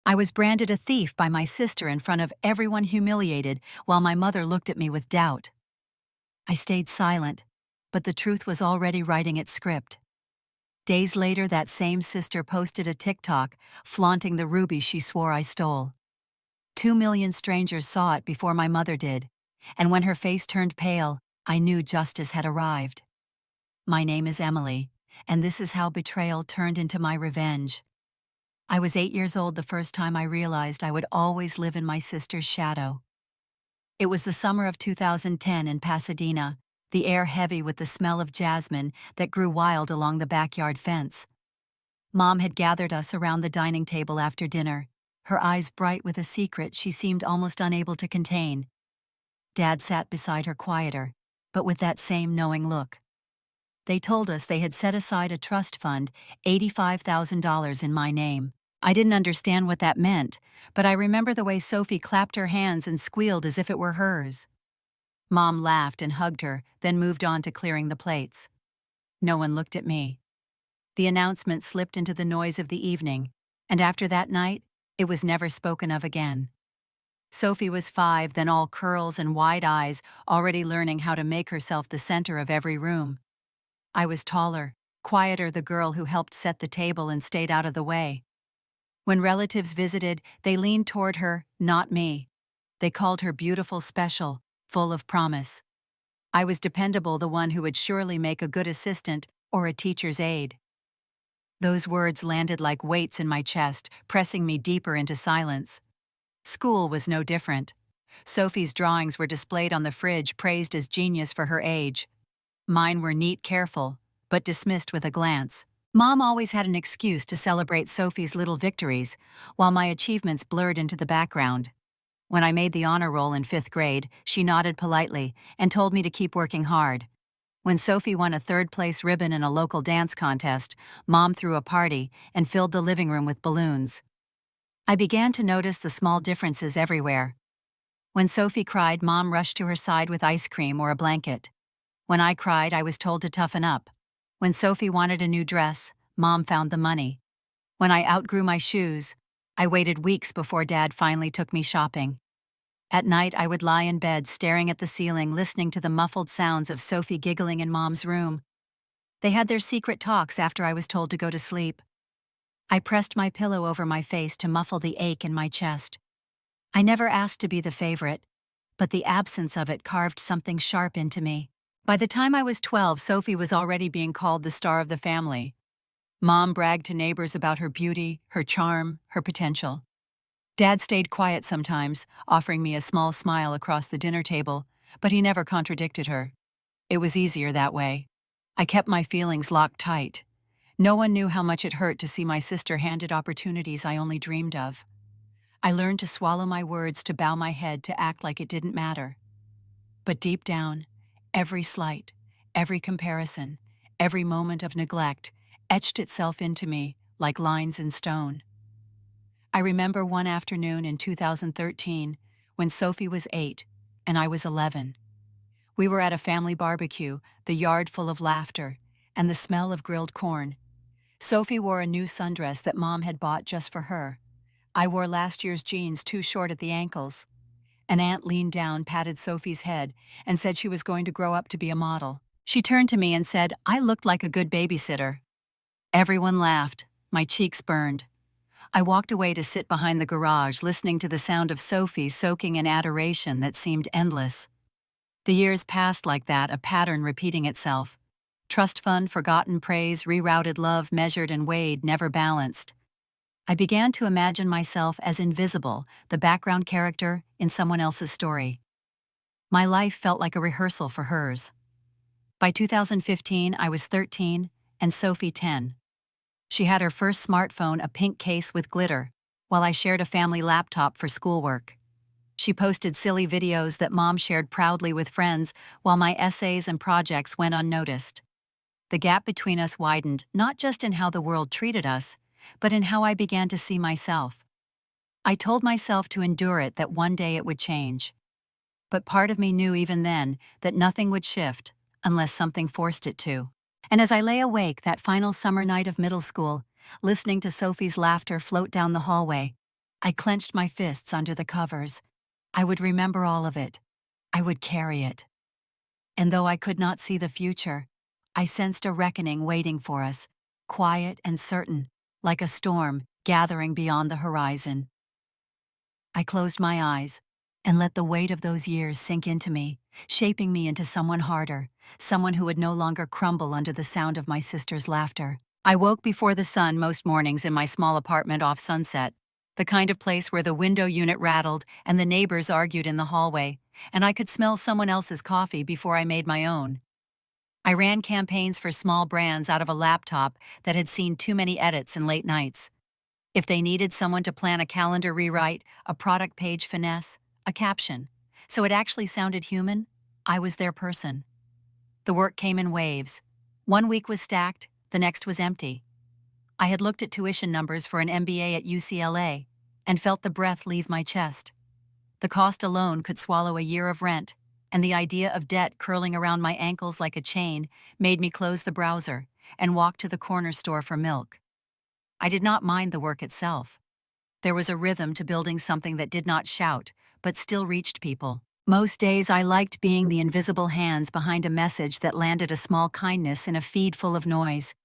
I was branded a thief by my sister in front of everyone, humiliated, while my mother looked at me with doubt. I stayed silent, but the truth was already writing its script. Days later, that same sister posted a TikTok flaunting the ruby she swore I stole. 2 million strangers saw it before my mother did, and when her face turned pale, I knew justice had arrived. My name is Emily, and this is how betrayal turned into my revenge. I was 8 years old the first time I realized I would always live in my sister's shadow. It was the summer of 2010 in Pasadena, the air heavy with the smell of jasmine that grew wild along the backyard fence. Mom had gathered us around the dining table after dinner, her eyes bright with a secret she seemed almost unable to contain. Dad sat beside her, quieter, but with that same knowing look. They told us they had set aside a trust fund, $85,000 in my name. I didn't understand what that meant, but I remember the way Sophie clapped her hands and squealed as if it were hers. Mom laughed and hugged her, then moved on to clearing the plates. No one looked at me. The announcement slipped into the noise of the evening, and after that night, it was never spoken of again. Sophie was 5, then all curls and wide eyes, already learning how to make herself the center of every room. I was taller, quieter, the girl who helped set the table and stayed out of the way. When relatives visited, they leaned toward her, not me. They called her beautiful, special, full of promise. I was dependable, the one who would surely make a good assistant or a teacher's aide. Those words landed like weights in my chest, pressing me deeper into silence. School was no different. Sophie's drawings were displayed on the fridge, praised as genius for her age. Mine were neat, careful, but dismissed with a glance. Mom always had an excuse to celebrate Sophie's little victories, while my achievements blurred into the background. When I made the honor roll in 5th grade, she nodded politely and told me to keep working hard. When Sophie won a 3rd-place ribbon in a local dance contest, Mom threw a party and filled the living room with balloons. I began to notice the small differences everywhere. When Sophie cried, Mom rushed to her side with ice cream or a blanket. When I cried, I was told to toughen up. When Sophie wanted a new dress, Mom found the money. When I outgrew my shoes, I waited weeks before Dad finally took me shopping. At night, I would lie in bed staring at the ceiling, listening to the muffled sounds of Sophie giggling in Mom's room. They had their secret talks after I was told to go to sleep. I pressed my pillow over my face to muffle the ache in my chest. I never asked to be the favorite, but the absence of it carved something sharp into me. By the time I was 12, Sophie was already being called the star of the family. Mom bragged to neighbors about her beauty, her charm, her potential. Dad stayed quiet sometimes, offering me a small smile across the dinner table, but he never contradicted her. It was easier that way. I kept my feelings locked tight. No one knew how much it hurt to see my sister handed opportunities I only dreamed of. I learned to swallow my words, to bow my head, to act like it didn't matter. But deep down, every slight, every comparison, every moment of neglect etched itself into me like lines in stone. I remember one afternoon in 2013 when Sophie was 8 and I was 11. We were at a family barbecue, the yard full of laughter and the smell of grilled corn. Sophie wore a new sundress that Mom had bought just for her. I wore last year's jeans, too short at the ankles. An aunt leaned down, patted Sophie's head, and said she was going to grow up to be a model. She turned to me and said I looked like a good babysitter. Everyone laughed. My cheeks burned. I walked away to sit behind the garage, listening to the sound of Sophie soaking in adoration that seemed endless. The years passed like that, a pattern repeating itself. Trust fund, forgotten praise, rerouted love, measured and weighed, never balanced. I began to imagine myself as invisible, the background character in someone else's story. My life felt like a rehearsal for hers. By 2015, I was 13 and Sophie 10. She had her first smartphone, a pink case with glitter, while I shared a family laptop for schoolwork. She posted silly videos that Mom shared proudly with friends, while my essays and projects went unnoticed. The gap between us widened, not just in how the world treated us, but in how I began to see myself. I told myself to endure it, that one day it would change. But part of me knew even then that nothing would shift unless something forced it to. And as I lay awake that final summer night of middle school, listening to Sophie's laughter float down the hallway, I clenched my fists under the covers. I would remember all of it. I would carry it. And though I could not see the future, I sensed a reckoning waiting for us, quiet and certain, like a storm gathering beyond the horizon. I closed my eyes and let the weight of those years sink into me, shaping me into someone harder, someone who would no longer crumble under the sound of my sister's laughter. I woke before the sun most mornings in my small apartment off Sunset, the kind of place where the window unit rattled and the neighbors argued in the hallway, and I could smell someone else's coffee before I made my own. I ran campaigns for small brands out of a laptop that had seen too many edits and late nights. If they needed someone to plan a calendar rewrite, a product page finesse, a caption, so it actually sounded human, I was their person. The work came in waves. One week was stacked, the next was empty. I had looked at tuition numbers for an MBA at UCLA and felt the breath leave my chest. The cost alone could swallow a year of rent, and the idea of debt curling around my ankles like a chain made me close the browser and walk to the corner store for milk. I did not mind the work itself. There was a rhythm to building something that did not shout, but still reached people. Most days I liked being the invisible hands behind a message that landed a small kindness in a feed full of noise.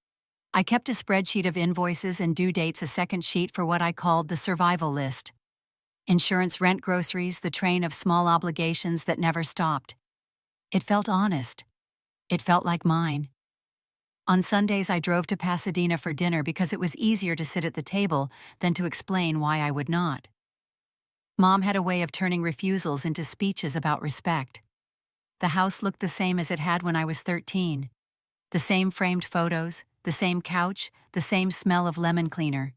I kept a spreadsheet of invoices and due dates, a second sheet for what I called the survival list. Insurance, rent, groceries, the train of small obligations that never stopped. It felt honest. It felt like mine. On Sundays I drove to Pasadena for dinner because it was easier to sit at the table than to explain why I would not. Mom had a way of turning refusals into speeches about respect. The house looked the same as it had when I was 13. The same framed photos, the same couch, the same smell of lemon cleaner.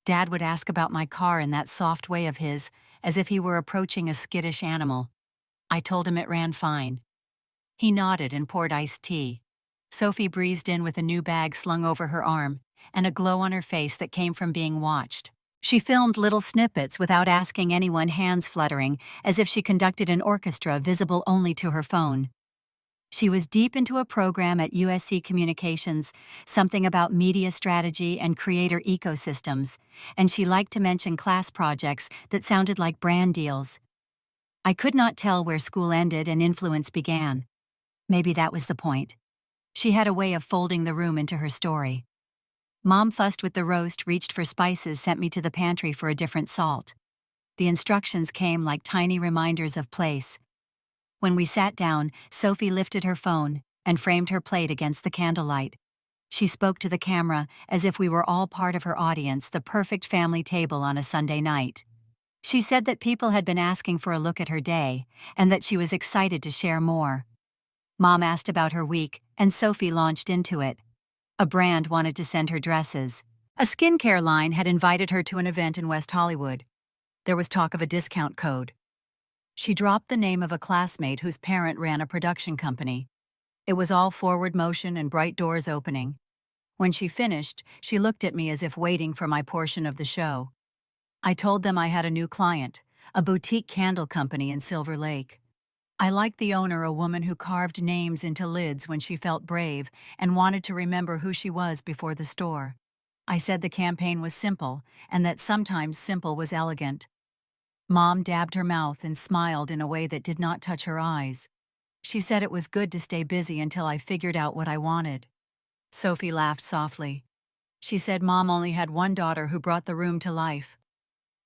Dad would ask about my car in that soft way of his, as if he were approaching a skittish animal. I told him it ran fine. He nodded and poured iced tea. Sophie breezed in with a new bag slung over her arm, and a glow on her face that came from being watched. She filmed little snippets without asking anyone, hands fluttering, as if she conducted an orchestra visible only to her phone. She was deep into a program at USC Communications, something about media strategy and creator ecosystems, and she liked to mention class projects that sounded like brand deals. I could not tell where school ended and influence began. Maybe that was the point. She had a way of folding the room into her story. Mom fussed with the roast, reached for spices, sent me to the pantry for a different salt. The instructions came like tiny reminders of place. When we sat down, Sophie lifted her phone and framed her plate against the candlelight. She spoke to the camera as if we were all part of her audience, the perfect family table on a Sunday night. She said that people had been asking for a look at her day and that she was excited to share more. Mom asked about her week, and Sophie launched into it. A brand wanted to send her dresses. A skincare line had invited her to an event in West Hollywood. There was talk of a discount code. She dropped the name of a classmate whose parent ran a production company. It was all forward motion and bright doors opening. When she finished, she looked at me as if waiting for my portion of the show. I told them I had a new client, a boutique candle company in Silver Lake. I liked the owner, a woman who carved names into lids when she felt brave and wanted to remember who she was before the store. I said the campaign was simple, and that sometimes simple was elegant. Mom dabbed her mouth and smiled in a way that did not touch her eyes. She said it was good to stay busy until I figured out what I wanted. Sophie laughed softly. She said Mom only had one daughter who brought the room to life.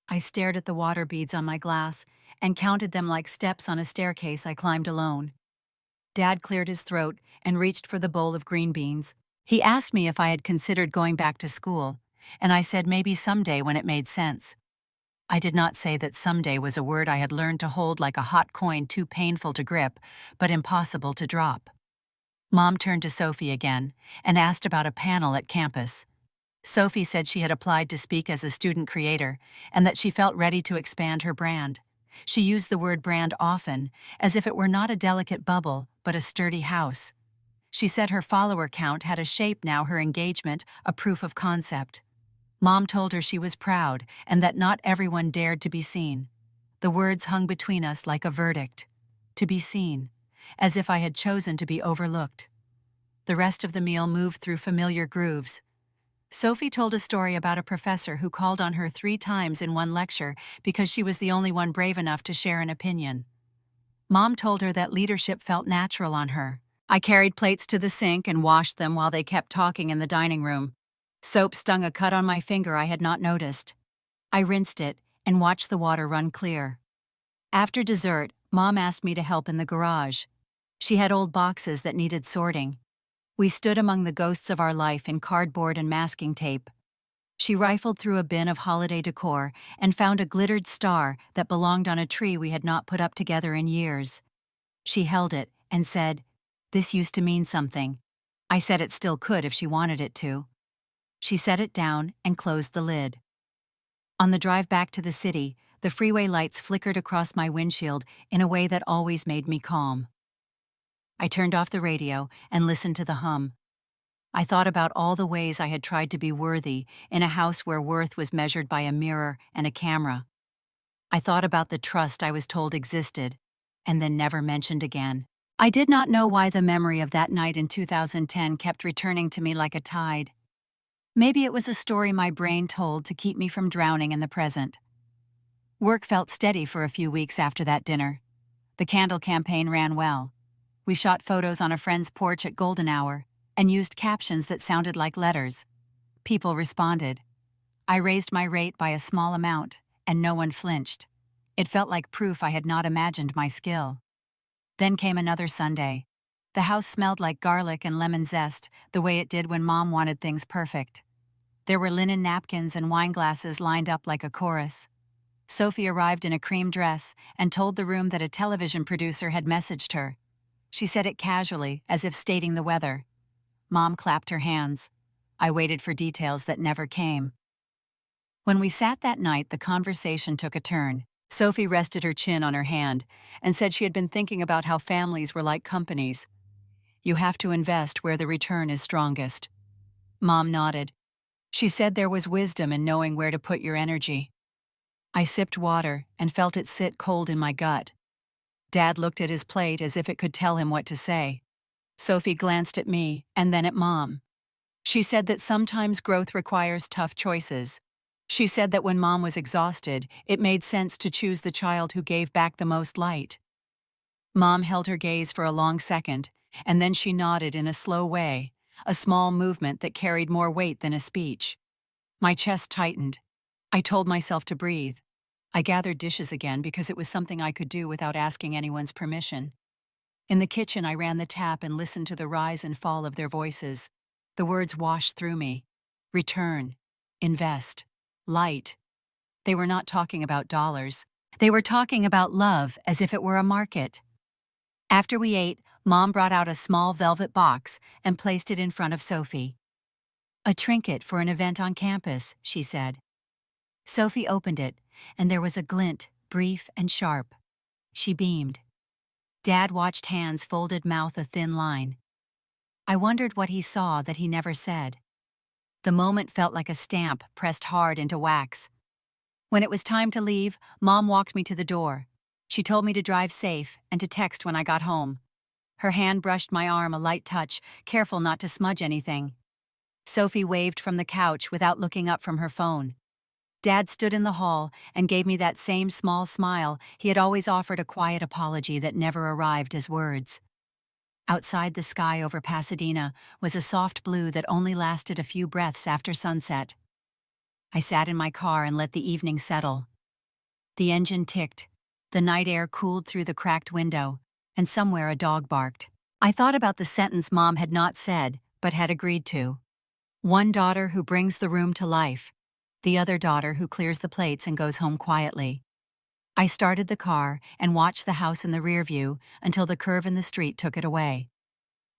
I stared at the water beads on my glass and counted them like steps on a staircase I climbed alone. Dad cleared his throat and reached for the bowl of green beans. He asked me if I had considered going back to school, and I said maybe someday when it made sense. I did not say that someday was a word I had learned to hold like a hot coin, too painful to grip, but impossible to drop. Mom turned to Sophie again and asked about a panel at campus. Sophie said she had applied to speak as a student creator and that she felt ready to expand her brand. She used the word brand often, as if it were not a delicate bubble, but a sturdy house. She said her follower count had a shape now, her engagement, a proof of concept. Mom told her she was proud and that not everyone dared to be seen. The words hung between us like a verdict. To be seen, as if I had chosen to be overlooked. The rest of the meal moved through familiar grooves. Sophie told a story about a professor who called on her 3 times in one lecture because she was the only one brave enough to share an opinion. Mom told her that leadership felt natural on her. I carried plates to the sink and washed them while they kept talking in the dining room. Soap stung a cut on my finger I had not noticed. I rinsed it and watched the water run clear. After dessert, Mom asked me to help in the garage. She had old boxes that needed sorting. We stood among the ghosts of our life in cardboard and masking tape. She rifled through a bin of holiday decor and found a glittered star that belonged on a tree we had not put up together in years. She held it and said, "This used to mean something." I said it still could if she wanted it to. She set it down and closed the lid. On the drive back to the city, the freeway lights flickered across my windshield in a way that always made me calm. I turned off the radio and listened to the hum. I thought about all the ways I had tried to be worthy in a house where worth was measured by a mirror and a camera. I thought about the trust I was told existed, and then never mentioned again. I did not know why the memory of that night in 2010 kept returning to me like a tide. Maybe it was a story my brain told to keep me from drowning in the present. Work felt steady for a few weeks after that dinner. The candle campaign ran well. We shot photos on a friend's porch at golden hour and used captions that sounded like letters. People responded. I raised my rate by a small amount, and no one flinched. It felt like proof I had not imagined my skill. Then came another Sunday. The house smelled like garlic and lemon zest, the way it did when Mom wanted things perfect. There were linen napkins and wine glasses lined up like a chorus. Sophie arrived in a cream dress and told the room that a television producer had messaged her. She said it casually, as if stating the weather. Mom clapped her hands. I waited for details that never came. When we sat that night, the conversation took a turn. Sophie rested her chin on her hand and said she had been thinking about how families were like companies. You have to invest where the return is strongest. Mom nodded. She said there was wisdom in knowing where to put your energy. I sipped water and felt it sit cold in my gut. Dad looked at his plate as if it could tell him what to say. Sophie glanced at me and then at Mom. She said that sometimes growth requires tough choices. She said that when Mom was exhausted, it made sense to choose the child who gave back the most light. Mom held her gaze for a long second, and then she nodded in a slow way, a small movement that carried more weight than a speech. My chest tightened. I told myself to breathe. I gathered dishes again because it was something I could do without asking anyone's permission. In the kitchen, I ran the tap and listened to the rise and fall of their voices. The words washed through me. Return. Invest. Light. They were not talking about dollars. They were talking about love as if it were a market. After we ate, Mom brought out a small velvet box and placed it in front of Sophie. A trinket for an event on campus, she said. Sophie opened it, and there was a glint, brief and sharp. She beamed. Dad watched hands folded, mouth a thin line. I wondered what he saw that he never said. The moment felt like a stamp pressed hard into wax. When it was time to leave, Mom walked me to the door. She told me to drive safe and to text when I got home. Her hand brushed my arm, a light touch, careful not to smudge anything. Sophie waved from the couch without looking up from her phone. Dad stood in the hall and gave me that same small smile he had always offered, a quiet apology that never arrived as words. Outside, the sky over Pasadena was a soft blue that only lasted a few breaths after sunset. I sat in my car and let the evening settle. The engine ticked, the night air cooled through the cracked window, and somewhere a dog barked. I thought about the sentence Mom had not said, but had agreed to. One daughter who brings the room to life, the other daughter who clears the plates and goes home quietly. I started the car and watched the house in the rear view until the curve in the street took it away.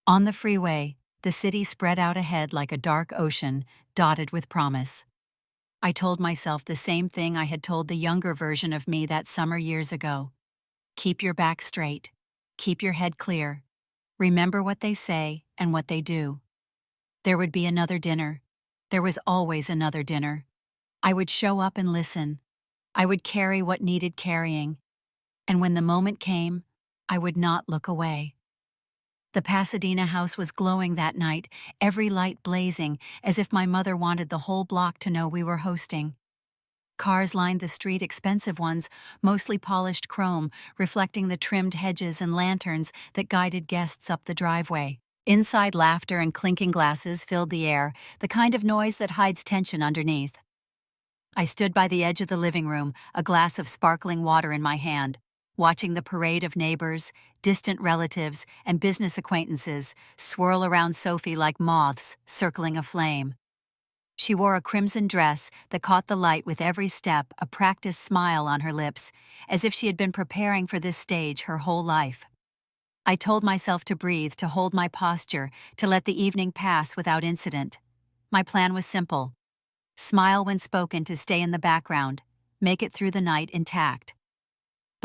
On the freeway, the city spread out ahead like a dark ocean, dotted with promise. I told myself the same thing I had told the younger version of me that summer years ago. Keep your back straight. Keep your head clear. Remember what they say and what they do. There would be another dinner. There was always another dinner. I would show up and listen. I would carry what needed carrying. And when the moment came, I would not look away. The Pasadena house was glowing that night, every light blazing, as if my mother wanted the whole block to know we were hosting. Cars lined the street, expensive ones, mostly polished chrome, reflecting the trimmed hedges and lanterns that guided guests up the driveway. Inside, laughter and clinking glasses filled the air, the kind of noise that hides tension underneath. I stood by the edge of the living room, a glass of sparkling water in my hand, watching the parade of neighbors, distant relatives, and business acquaintances swirl around Sophie like moths circling a flame. She wore a crimson dress that caught the light with every step, a practiced smile on her lips, as if she had been preparing for this stage her whole life. I told myself to breathe, to hold my posture, to let the evening pass without incident. My plan was simple. Smile when spoken to stay in the background, make it through the night intact.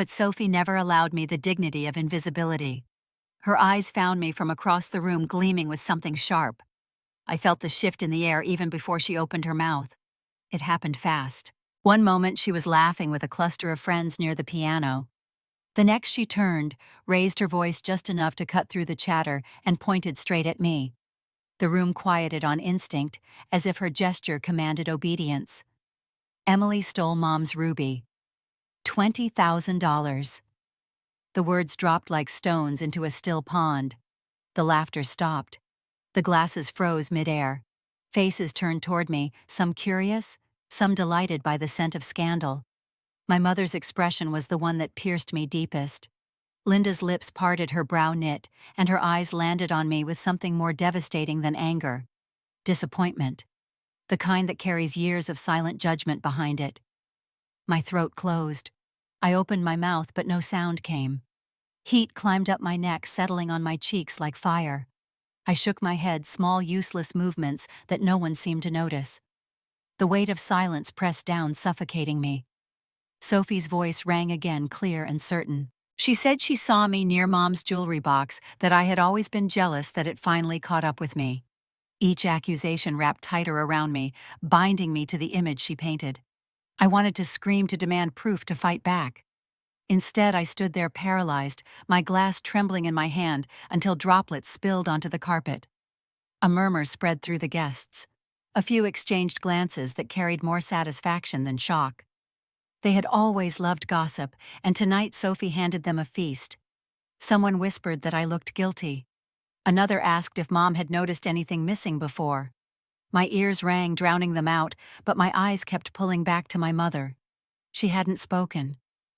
But Sophie never allowed me the dignity of invisibility. Her eyes found me from across the room, gleaming with something sharp. I felt the shift in the air even before she opened her mouth. It happened fast. One moment she was laughing with a cluster of friends near the piano. The next she turned, raised her voice just enough to cut through the chatter, and pointed straight at me. The room quieted on instinct, as if her gesture commanded obedience. Emily stole Mom's ruby. $20,000. The words dropped like stones into a still pond. The laughter stopped. The glasses froze midair. Faces turned toward me, some curious, some delighted by the scent of scandal. My mother's expression was the one that pierced me deepest. Linda's lips parted, her brow knit, and her eyes landed on me with something more devastating than anger. Disappointment. The kind that carries years of silent judgment behind it. My throat closed. I opened my mouth, but no sound came. Heat climbed up my neck, settling on my cheeks like fire. I shook my head, small useless movements that no one seemed to notice. The weight of silence pressed down, suffocating me. Sophie's voice rang again, clear and certain. She said she saw me near Mom's jewelry box, that I had always been jealous that it finally caught up with me. Each accusation wrapped tighter around me, binding me to the image she painted. I wanted to scream, to demand proof, to fight back. Instead, I stood there paralyzed, my glass trembling in my hand until droplets spilled onto the carpet. A murmur spread through the guests. A few exchanged glances that carried more satisfaction than shock. They had always loved gossip, and tonight Sophie handed them a feast. Someone whispered that I looked guilty. Another asked if Mom had noticed anything missing before. My ears rang, drowning them out, but my eyes kept pulling back to my mother. She hadn't spoken.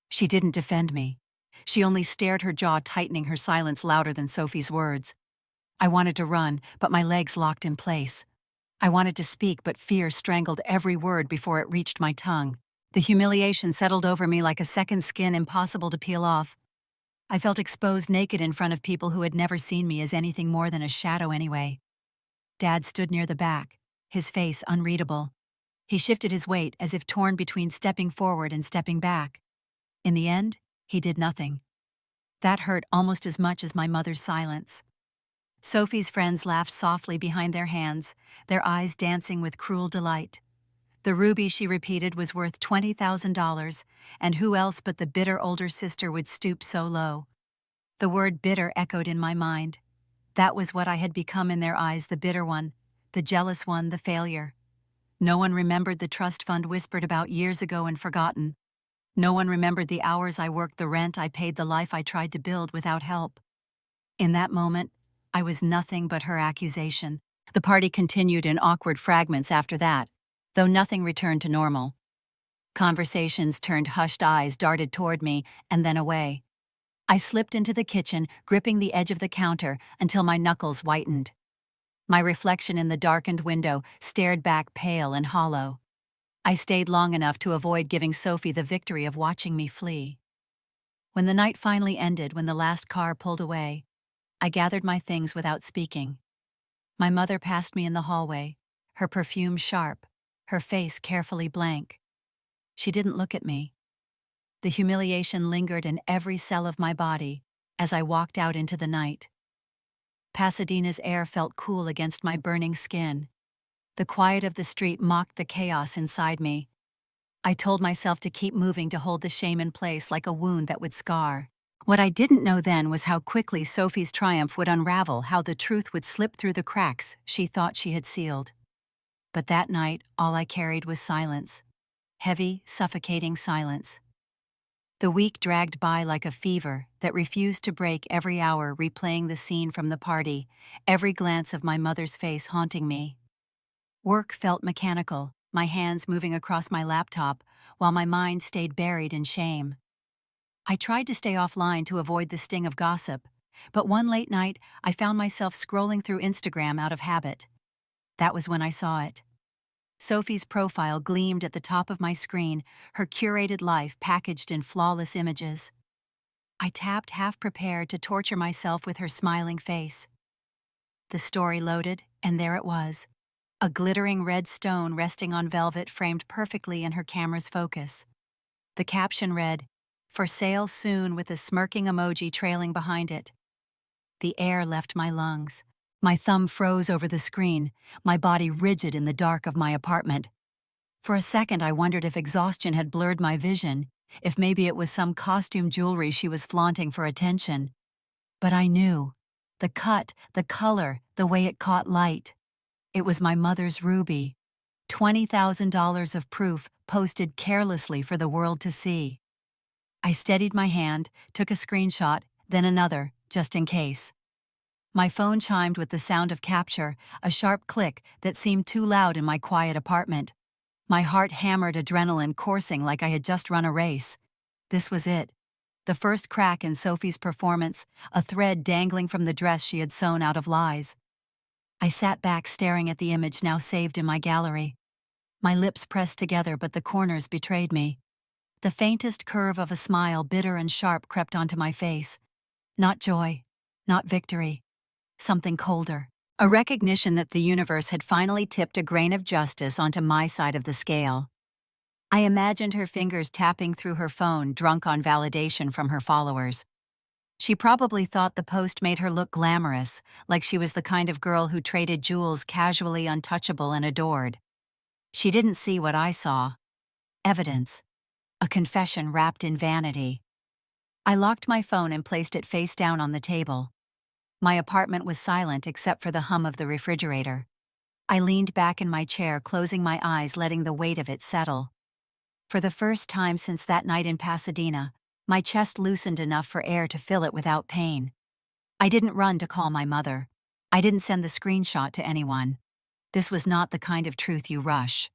She didn't defend me. She only stared, her jaw tightening, her silence louder than Sophie's words. I wanted to run, but my legs locked in place. I wanted to speak, but fear strangled every word before it reached my tongue. The humiliation settled over me like a second skin, impossible to peel off. I felt exposed, naked in front of people who had never seen me as anything more than a shadow anyway. Dad stood near the back, his face unreadable. He shifted his weight as if torn between stepping forward and stepping back. In the end, he did nothing. That hurt almost as much as my mother's silence. Sophie's friends laughed softly behind their hands, their eyes dancing with cruel delight. The ruby, she repeated, was worth $20,000, and who else but the bitter older sister would stoop so low? The word bitter echoed in my mind. That was what I had become in their eyes, the bitter one, the jealous one, the failure. No one remembered the trust fund whispered about years ago and forgotten. No one remembered the hours I worked, the rent I paid, the life I tried to build without help. In that moment, I was nothing but her accusation. The party continued in awkward fragments after that, though nothing returned to normal. Conversations turned, hushed eyes darted toward me and then away. I slipped into the kitchen, gripping the edge of the counter until my knuckles whitened. My reflection in the darkened window stared back, pale and hollow. I stayed long enough to avoid giving Sophie the victory of watching me flee. When the night finally ended, when the last car pulled away, I gathered my things without speaking. My mother passed me in the hallway, her perfume sharp, her face carefully blank. She didn't look at me. The humiliation lingered in every cell of my body as I walked out into the night. Pasadena's air felt cool against my burning skin. The quiet of the street mocked the chaos inside me. I told myself to keep moving, to hold the shame in place like a wound that would scar. What I didn't know then was how quickly Sophie's triumph would unravel, how the truth would slip through the cracks she thought she had sealed. But that night, all I carried was silence. Heavy, suffocating silence. The week dragged by like a fever that refused to break, every hour replaying the scene from the party, every glance of my mother's face haunting me. Work felt mechanical, my hands moving across my laptop, while my mind stayed buried in shame. I tried to stay offline to avoid the sting of gossip, but one late night I found myself scrolling through Instagram out of habit. That was when I saw it. Sophie's profile gleamed at the top of my screen, her curated life packaged in flawless images. I tapped, half prepared to torture myself with her smiling face. The story loaded, and there it was. A glittering red stone resting on velvet framed perfectly in her camera's focus. The caption read, "For sale soon," with a smirking emoji trailing behind it. The air left my lungs. My thumb froze over the screen, my body rigid in the dark of my apartment. For a second I wondered if exhaustion had blurred my vision, if maybe it was some costume jewelry she was flaunting for attention. But I knew. The cut, the color, the way it caught light. It was my mother's ruby. $20,000 of proof posted carelessly for the world to see. I steadied my hand, took a screenshot, then another, just in case. My phone chimed with the sound of capture, a sharp click that seemed too loud in my quiet apartment. My heart hammered, adrenaline coursing like I had just run a race. This was it. The first crack in Sophie's performance, a thread dangling from the dress she had sewn out of lies. I sat back staring at the image now saved in my gallery. My lips pressed together, but the corners betrayed me. The faintest curve of a smile, bitter and sharp, crept onto my face. Not joy, not victory. Something colder. A recognition that the universe had finally tipped a grain of justice onto my side of the scale. I imagined her fingers tapping through her phone, drunk on validation from her followers. She probably thought the post made her look glamorous, like she was the kind of girl who traded jewels casually, untouchable and adored. She didn't see what I saw. Evidence. A confession wrapped in vanity. I locked my phone and placed it face down on the table. My apartment was silent except for the hum of the refrigerator. I leaned back in my chair, closing my eyes, letting the weight of it settle. For the first time since that night in Pasadena, my chest loosened enough for air to fill it without pain. I didn't run to call my mother. I didn't send the screenshot to anyone. This was not the kind of truth you rush.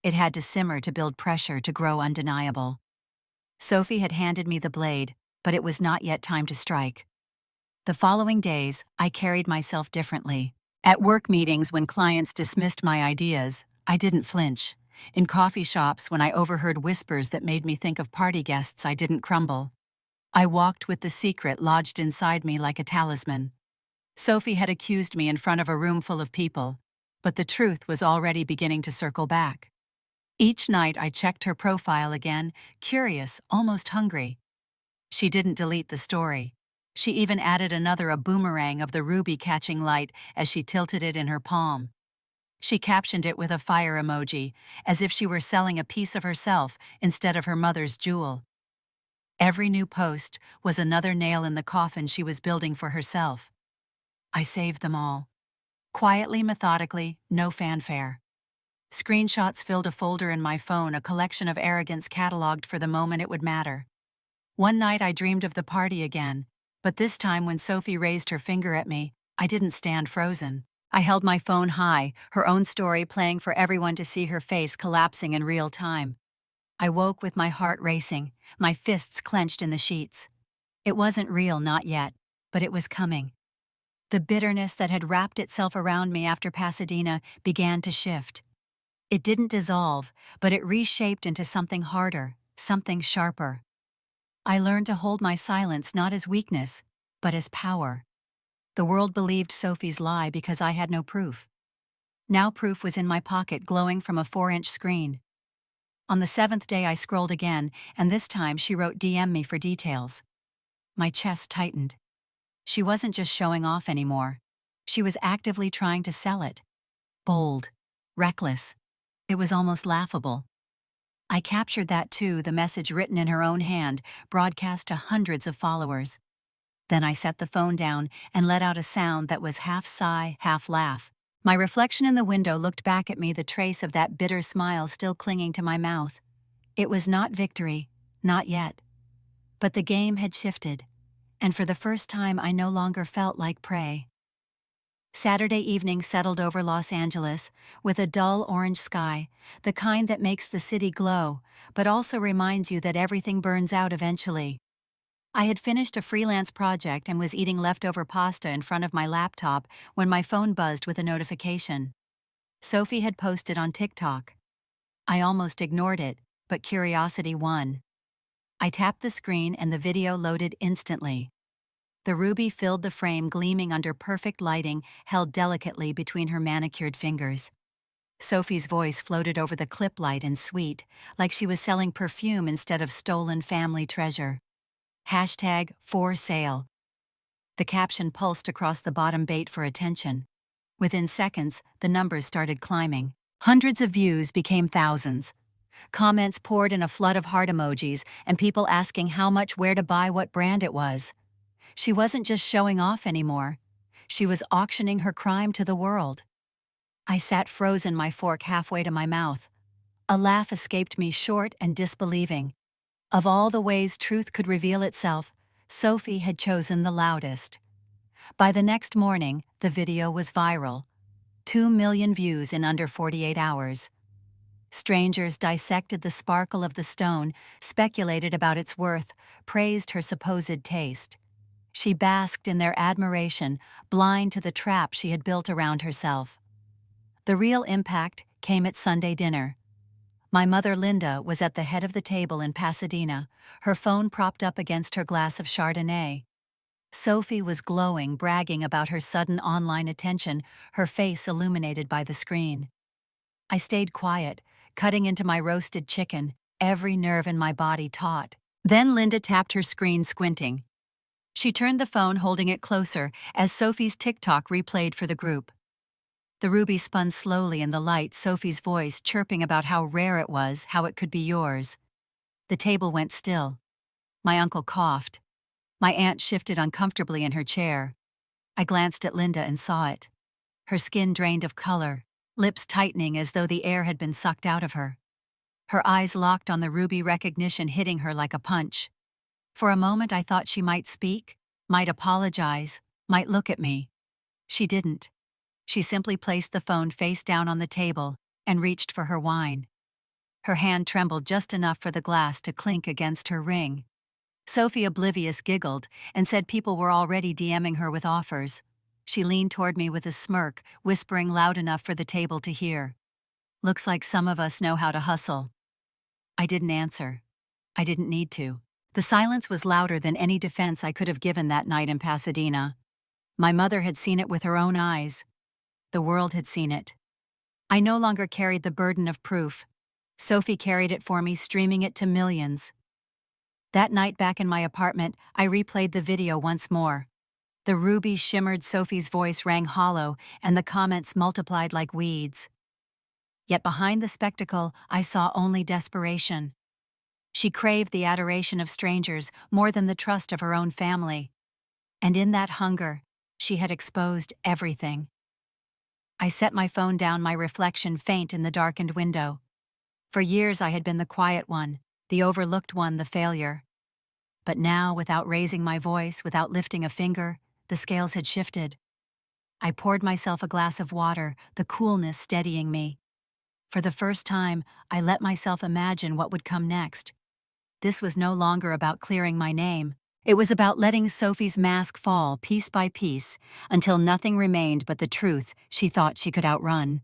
It had to simmer to build pressure to grow undeniable. Sophie had handed me the blade, but it was not yet time to strike. The following days, I carried myself differently. At work meetings, when clients dismissed my ideas, I didn't flinch. In coffee shops, when I overheard whispers that made me think of party guests, I didn't crumble. I walked with the secret lodged inside me like a talisman. Sophie had accused me in front of a room full of people, but the truth was already beginning to circle back. Each night I checked her profile again, curious, almost hungry. She didn't delete the story. She even added another, a boomerang of the ruby catching light as she tilted it in her palm. She captioned it with a fire emoji, as if she were selling a piece of herself instead of her mother's jewel. Every new post was another nail in the coffin she was building for herself. I saved them all. Quietly, methodically, no fanfare. Screenshots filled a folder in my phone, a collection of arrogance cataloged for the moment it would matter. One night I dreamed of the party again, but this time when Sophie raised her finger at me, I didn't stand frozen. I held my phone high, her own story playing for everyone to see, her face collapsing in real time. I woke with my heart racing, my fists clenched in the sheets. It wasn't real, not yet, but it was coming. The bitterness that had wrapped itself around me after Pasadena began to shift. It didn't dissolve, but it reshaped into something harder, something sharper. I learned to hold my silence not as weakness, but as power. The world believed Sophie's lie because I had no proof. Now proof was in my pocket, glowing from a 4-inch screen. On the 7th day I scrolled again, and this time she wrote, "DM me for details." My chest tightened. She wasn't just showing off anymore. She was actively trying to sell it. Bold. Reckless. It was almost laughable. I captured that too, the message written in her own hand, broadcast to hundreds of followers. Then I set the phone down and let out a sound that was half sigh, half laugh. My reflection in the window looked back at me, the trace of that bitter smile still clinging to my mouth. It was not victory, not yet. But the game had shifted, and for the first time I no longer felt like prey. Saturday evening settled over Los Angeles, with a dull orange sky, the kind that makes the city glow, but also reminds you that everything burns out eventually. I had finished a freelance project and was eating leftover pasta in front of my laptop when my phone buzzed with a notification. Sophie had posted on TikTok. I almost ignored it, but curiosity won. I tapped the screen and the video loaded instantly. The ruby filled the frame, gleaming under perfect lighting, held delicately between her manicured fingers. Sophie's voice floated over the clip, light and sweet, like she was selling perfume instead of stolen family treasure. #4sale. The caption pulsed across the bottom, bait for attention. Within seconds, the numbers started climbing. Hundreds of views became thousands. Comments poured in, a flood of heart emojis, and people asking how much, where to buy, what brand it was. She wasn't just showing off anymore. She was auctioning her crime to the world. I sat frozen, my fork halfway to my mouth. A laugh escaped me, short and disbelieving. Of all the ways truth could reveal itself, Sophie had chosen the loudest. By the next morning, the video was viral. 2 million views in under 48 hours. Strangers dissected the sparkle of the stone, speculated about its worth, praised her supposed taste. She basked in their admiration, blind to the trap she had built around herself. The real impact came at Sunday dinner. My mother, Linda, was at the head of the table in Pasadena, her phone propped up against her glass of Chardonnay. Sophie was glowing, bragging about her sudden online attention, her face illuminated by the screen. I stayed quiet, cutting into my roasted chicken, every nerve in my body taut. Then Linda tapped her screen, squinting. She turned the phone, holding it closer, as Sophie's TikTok replayed for the group. The ruby spun slowly in the light, Sophie's voice chirping about how rare it was, how it could be yours. The table went still. My uncle coughed. My aunt shifted uncomfortably in her chair. I glanced at Linda and saw it. Her skin drained of color, lips tightening as though the air had been sucked out of her. Her eyes locked on the ruby, recognition hitting her like a punch. For a moment I thought she might speak, might apologize, might look at me. She didn't. She simply placed the phone face down on the table and reached for her wine. Her hand trembled just enough for the glass to clink against her ring. Sophie, oblivious, giggled and said people were already DMing her with offers. She leaned toward me with a smirk, whispering loud enough for the table to hear. "Looks like some of us know how to hustle." I didn't answer. I didn't need to. The silence was louder than any defense I could have given that night in Pasadena. My mother had seen it with her own eyes. The world had seen it. I no longer carried the burden of proof. Sophie carried it for me, streaming it to millions. That night back in my apartment, I replayed the video once more. The ruby shimmered, Sophie's voice rang hollow, and the comments multiplied like weeds. Yet behind the spectacle, I saw only desperation. She craved the adoration of strangers more than the trust of her own family. And in that hunger, she had exposed everything. I set my phone down, my reflection faint in the darkened window. For years I had been the quiet one, the overlooked one, the failure. But now, without raising my voice, without lifting a finger, the scales had shifted. I poured myself a glass of water, the coolness steadying me. For the first time, I let myself imagine what would come next. This was no longer about clearing my name. It was about letting Sophie's mask fall piece by piece until nothing remained but the truth she thought she could outrun.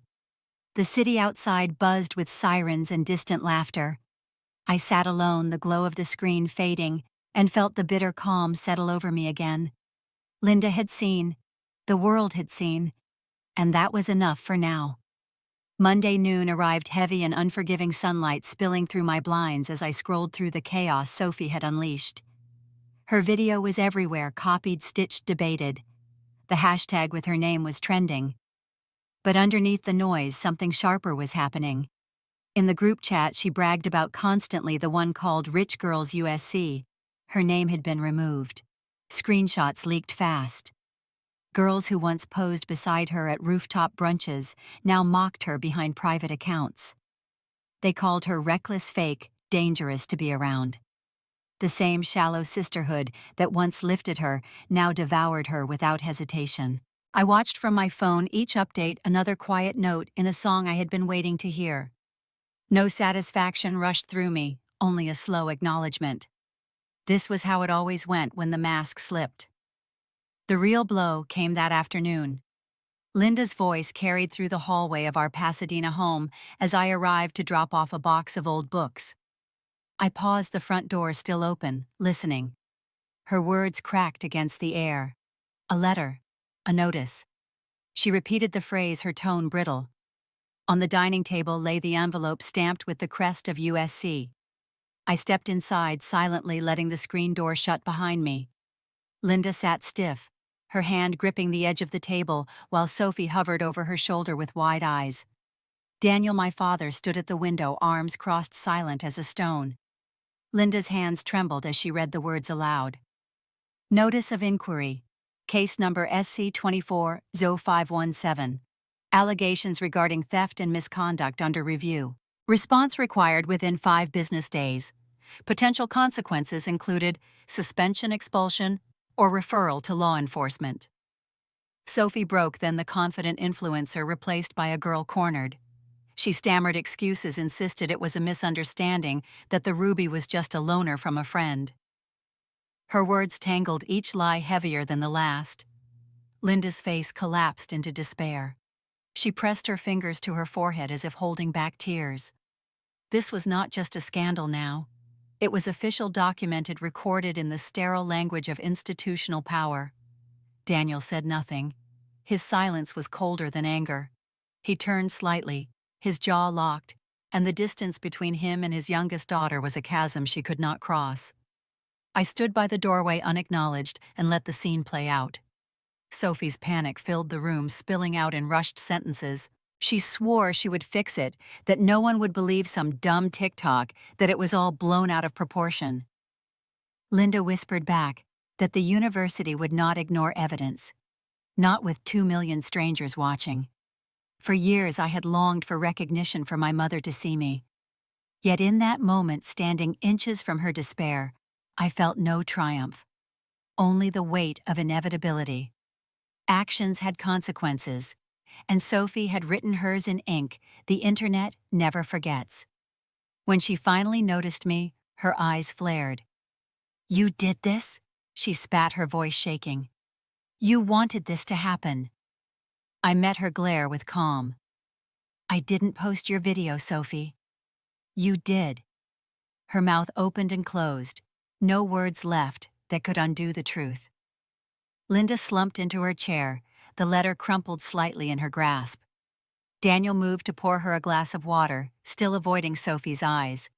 The city outside buzzed with sirens and distant laughter. I sat alone, the glow of the screen fading, and felt the bitter calm settle over me again. Linda had seen, the world had seen, and that was enough for now. Monday noon arrived, heavy and unforgiving sunlight spilling through my blinds as I scrolled through the chaos Sophie had unleashed. Her video was everywhere, copied, stitched, debated. The hashtag with her name was trending. But underneath the noise, something sharper was happening. In the group chat, she bragged about constantly the one called Rich Girls USC. Her name had been removed. Screenshots leaked fast. Girls who once posed beside her at rooftop brunches now mocked her behind private accounts. They called her reckless, fake, dangerous to be around. The same shallow sisterhood that once lifted her now devoured her without hesitation. I watched from my phone each update another quiet note in a song I had been waiting to hear. No satisfaction rushed through me, only a slow acknowledgement. This was how it always went when the mask slipped. The real blow came that afternoon. Linda's voice carried through the hallway of our Pasadena home as I arrived to drop off a box of old books. I paused, the front door still open, listening. Her words cracked against the air. A letter. A notice. She repeated the phrase, her tone brittle. On the dining table lay the envelope stamped with the crest of USC. I stepped inside, silently letting the screen door shut behind me. Linda sat stiff, her hand gripping the edge of the table while Sophie hovered over her shoulder with wide eyes. Daniel, my father, stood at the window, arms crossed, silent as a stone. Linda's hands trembled as she read the words aloud. Notice of inquiry. Case number SC24-0517. Allegations regarding theft and misconduct under review. Response required within 5 business days. Potential consequences included suspension, expulsion, or referral to law enforcement. Sophie broke, then the confident influencer replaced by a girl cornered. She stammered excuses, insisted it was a misunderstanding, that the ruby was just a loaner from a friend. Her words tangled, each lie heavier than the last. Linda's face collapsed into despair. She pressed her fingers to her forehead as if holding back tears. This was not just a scandal now. It was official, documented, recorded in the sterile language of institutional power. Daniel said nothing. His silence was colder than anger. He turned slightly, his jaw locked, and the distance between him and his youngest daughter was a chasm she could not cross. I stood by the doorway unacknowledged and let the scene play out. Sophie's panic filled the room, spilling out in rushed sentences. She swore she would fix it, that no one would believe some dumb TikTok, that it was all blown out of proportion. Linda whispered back that the university would not ignore evidence, not with 2 million strangers watching. For years I had longed for recognition, for my mother to see me. Yet in that moment, standing inches from her despair, I felt no triumph, only the weight of inevitability. Actions had consequences, and Sophie had written hers in ink. The internet never forgets. When she finally noticed me, her eyes flared. "You did this?" she spat, her voice shaking. "You wanted this to happen." I met her glare with calm. "I didn't post your video, Sophie." "You did." Her mouth opened and closed, no words left that could undo the truth. Linda slumped into her chair, the letter crumpled slightly in her grasp. Daniel moved to pour her a glass of water, still avoiding Sophie's eyes.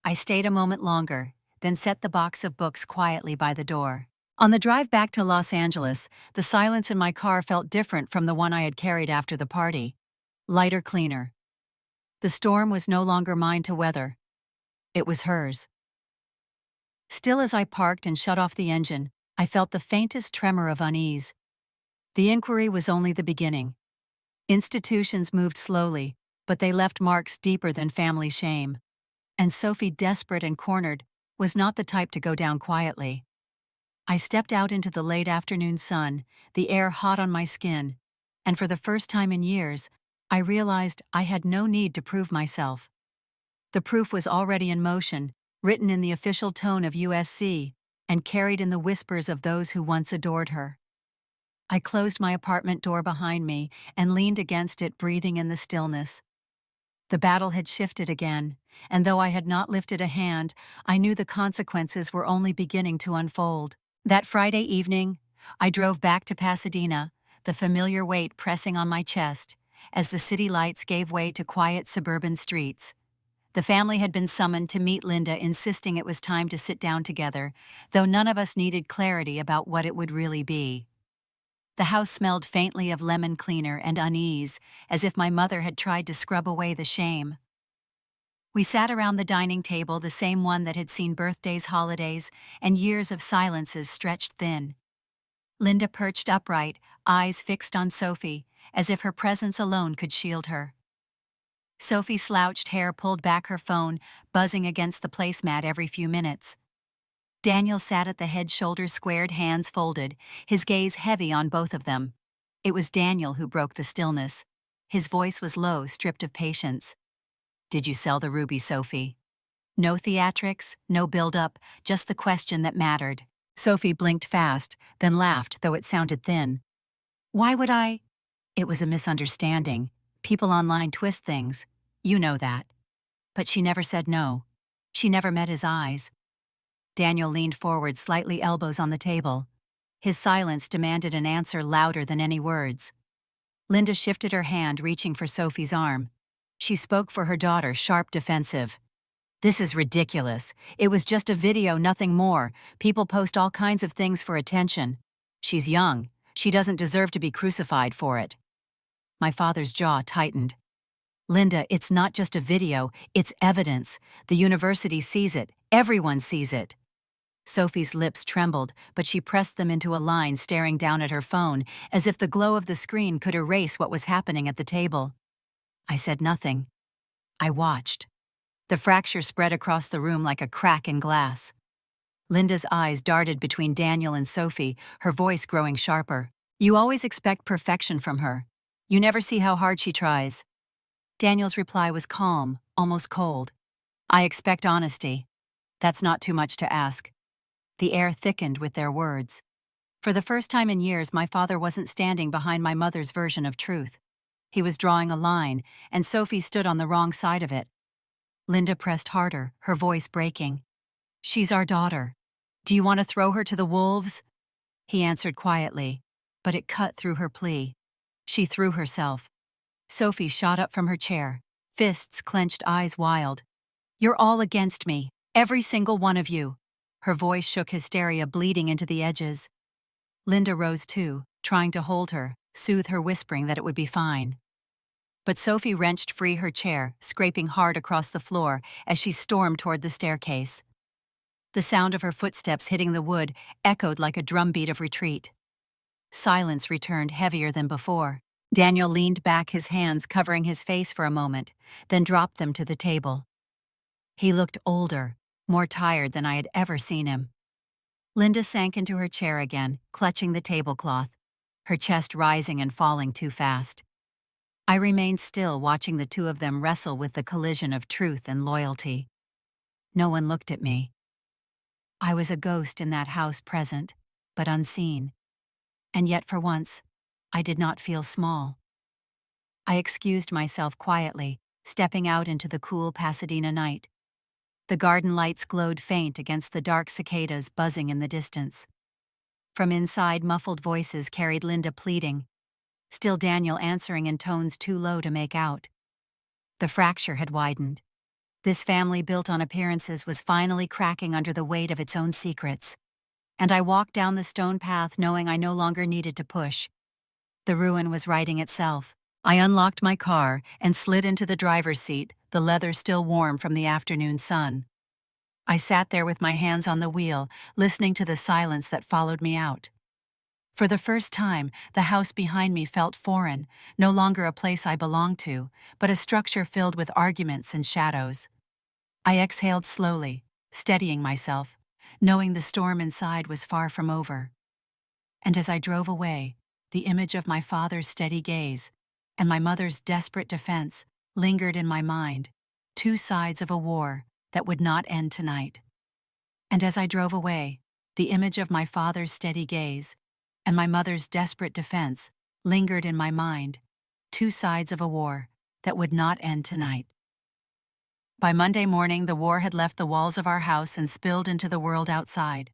I stayed a moment longer, then set the box of books quietly by the door. On the drive back to Los Angeles, the silence in my car felt different from the one I had carried after the party. Lighter, cleaner. The storm was no longer mine to weather. It was hers. Still, as I parked and shut off the engine, I felt the faintest tremor of unease. The inquiry was only the beginning. Institutions moved slowly, but they left marks deeper than family shame. And Sophie, desperate and cornered, was not the type to go down quietly. I stepped out into the late afternoon sun, the air hot on my skin, and for the first time in years, I realized I had no need to prove myself. The proof was already in motion, written in the official tone of USC, and carried in the whispers of those who once adored her. I closed my apartment door behind me and leaned against it, breathing in the stillness. The battle had shifted again, and though I had not lifted a hand, I knew the consequences were only beginning to unfold. That Friday evening, I drove back to Pasadena, the familiar weight pressing on my chest, as the city lights gave way to quiet suburban streets. The family had been summoned to meet Linda, insisting it was time to sit down together, though none of us needed clarity about what it would really be. The house smelled faintly of lemon cleaner and unease, as if my mother had tried to scrub away the shame. We sat around the dining table, the same one that had seen birthdays, holidays, and years of silences stretched thin. Linda perched upright, eyes fixed on Sophie, as if her presence alone could shield her. Sophie's slouched hair pulled back, her phone buzzing against the placemat every few minutes. Daniel sat at the head, shoulders squared, hands folded, his gaze heavy on both of them. It was Daniel who broke the stillness. His voice was low, stripped of patience. "Did you sell the ruby, Sophie?" No theatrics, no build-up, just the question that mattered. Sophie blinked fast, then laughed, though it sounded thin. "Why would I?" It was a misunderstanding. People online twist things. You know that. But she never said no. She never met his eyes. Daniel leaned forward, slightly, elbows on the table. His silence demanded an answer louder than any words. Linda shifted her hand, reaching for Sophie's arm. She spoke for her daughter, sharp, defensive. "This is ridiculous. It was just a video, nothing more. People post all kinds of things for attention. She's young. She doesn't deserve to be crucified for it." My father's jaw tightened. "Linda, it's not just a video, it's evidence. The university sees it. Everyone sees it." Sophie's lips trembled, but she pressed them into a line, staring down at her phone, as if the glow of the screen could erase what was happening at the table. I said nothing. I watched. The fracture spread across the room like a crack in glass. Linda's eyes darted between Daniel and Sophie, her voice growing sharper. "You always expect perfection from her. You never see how hard she tries." Daniel's reply was calm, almost cold. "I expect honesty. That's not too much to ask." The air thickened with their words. For the first time in years, my father wasn't standing behind my mother's version of truth. He was drawing a line, and Sophie stood on the wrong side of it. Linda pressed harder, her voice breaking. "She's our daughter. Do you want to throw her to the wolves?" He answered quietly, but it cut through her plea. She threw herself. Sophie shot up from her chair, fists clenched, eyes wild. "You're all against me, every single one of you." Her voice shook, hysteria bleeding into the edges. Linda rose too, trying to hold her, soothe her, whispering that it would be fine. But Sophie wrenched free her chair, scraping hard across the floor as she stormed toward the staircase. The sound of her footsteps hitting the wood echoed like a drumbeat of retreat. Silence returned, heavier than before. Daniel leaned back, his hands covering his face for a moment, then dropped them to the table. He looked older, more tired than I had ever seen him. Linda sank into her chair again, clutching the tablecloth, her chest rising and falling too fast. I remained still, watching the two of them wrestle with the collision of truth and loyalty. No one looked at me. I was a ghost in that house, present, but unseen. And yet for once, I did not feel small. I excused myself quietly, stepping out into the cool Pasadena night. The garden lights glowed faint against the dark cicadas buzzing in the distance. From inside, muffled voices carried Linda pleading, still Daniel answering in tones too low to make out. The fracture had widened. This family built on appearances was finally cracking under the weight of its own secrets. And I walked down the stone path knowing I no longer needed to push. The ruin was writing itself. I unlocked my car and slid into the driver's seat, the leather still warm from the afternoon sun. I sat there with my hands on the wheel, listening to the silence that followed me out. For the first time, the house behind me felt foreign, no longer a place I belonged to, but a structure filled with arguments and shadows. I exhaled slowly, steadying myself, knowing the storm inside was far from over. And as I drove away, the image of my father's steady gaze and my mother's desperate defense lingered in my mind, two sides of a war that would not end tonight. And as I drove away, the image of my father's steady gaze and my mother's desperate defense lingered in my mind, two sides of a war that would not end tonight. By Monday morning, the war had left the walls of our house and spilled into the world outside.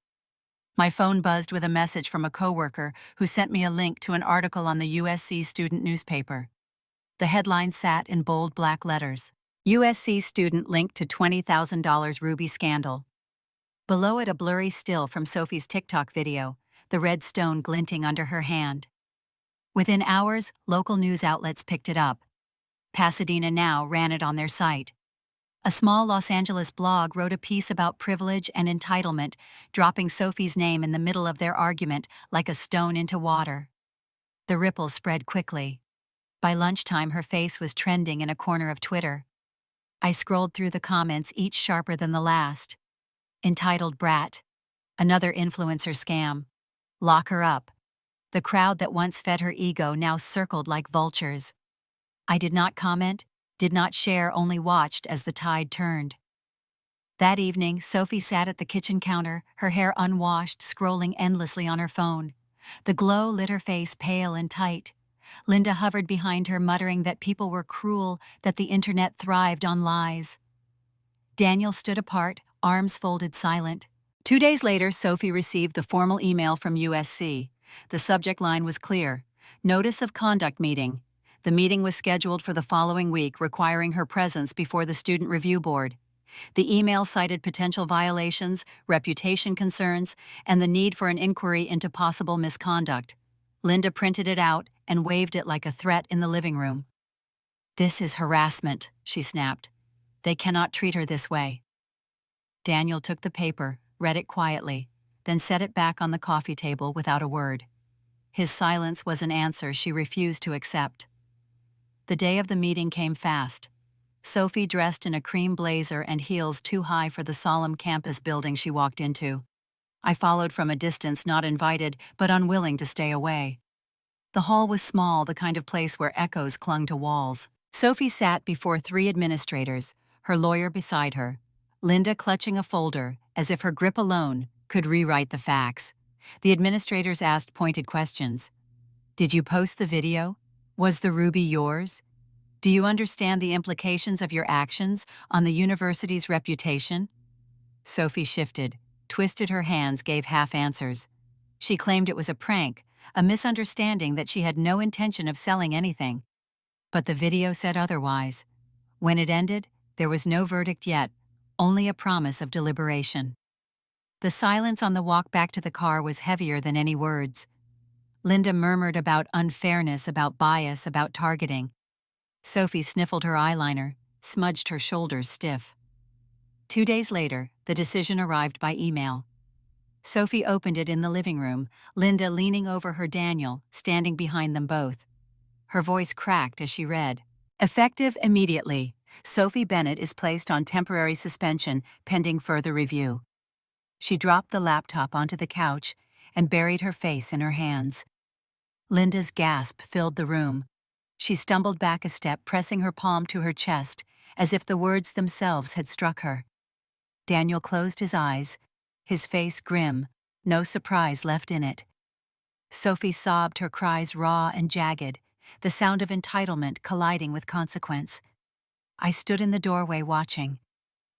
My phone buzzed with a message from a coworker who sent me a link to an article on the USC student newspaper. The headline sat in bold black letters, "USC student linked to $20,000 ruby scandal." Below it, a blurry still from Sophie's TikTok video, the red stone glinting under her hand. Within hours, local news outlets picked it up. Pasadena Now ran it on their site. A small Los Angeles blog wrote a piece about privilege and entitlement, dropping Sophie's name in the middle of their argument like a stone into water. The ripples spread quickly. By lunchtime, her face was trending in a corner of Twitter. I scrolled through the comments, each sharper than the last. Entitled brat. Another influencer scam. Lock her up. The crowd that once fed her ego now circled like vultures. I did not comment, did not share, only watched as the tide turned. That evening, Sophie sat at the kitchen counter, her hair unwashed, scrolling endlessly on her phone. The glow lit her face pale and tight. Linda hovered behind her, muttering that people were cruel, that the internet thrived on lies. Daniel stood apart, arms folded, silent. 2 days later, Sophie received the formal email from USC. The subject line was clear: Notice of Conduct Meeting. The meeting was scheduled for the following week, requiring her presence before the Student Review Board. The email cited potential violations, reputation concerns, and the need for an inquiry into possible misconduct. Linda printed it out and waved it like a threat in the living room. "This is harassment," she snapped. "They cannot treat her this way." Daniel took the paper, read it quietly, then set it back on the coffee table without a word. His silence was an answer she refused to accept. The day of the meeting came fast. Sophie, dressed in a cream blazer and heels too high for the solemn campus building she walked into. I followed from a distance, not invited, but unwilling to stay away. The hall was small, the kind of place where echoes clung to walls. Sophie sat before 3 administrators, her lawyer beside her, Linda clutching a folder, as if her grip alone could rewrite the facts. The administrators asked pointed questions. Did you post the video? Was the ruby yours? Do you understand the implications of your actions on the university's reputation? Sophie shifted, twisted her hands, gave half answers. She claimed it was a prank, a misunderstanding, that she had no intention of selling anything. But the video said otherwise. When it ended, there was no verdict yet, only a promise of deliberation. The silence on the walk back to the car was heavier than any words. Linda murmured about unfairness, about bias, about targeting. Sophie sniffled her eyeliner, smudged her shoulders stiff. 2 days later, the decision arrived by email. Sophie opened it in the living room, Linda leaning over her, Daniel standing behind them both. Her voice cracked as she read. Effective immediately. Sophie Bennett is placed on temporary suspension pending further review. She dropped the laptop onto the couch and buried her face in her hands. Linda's gasp filled the room. She stumbled back a step, pressing her palm to her chest, as if the words themselves had struck her. Daniel closed his eyes, his face grim, no surprise left in it. Sophie sobbed, her cries raw and jagged, the sound of entitlement colliding with consequence. I stood in the doorway watching.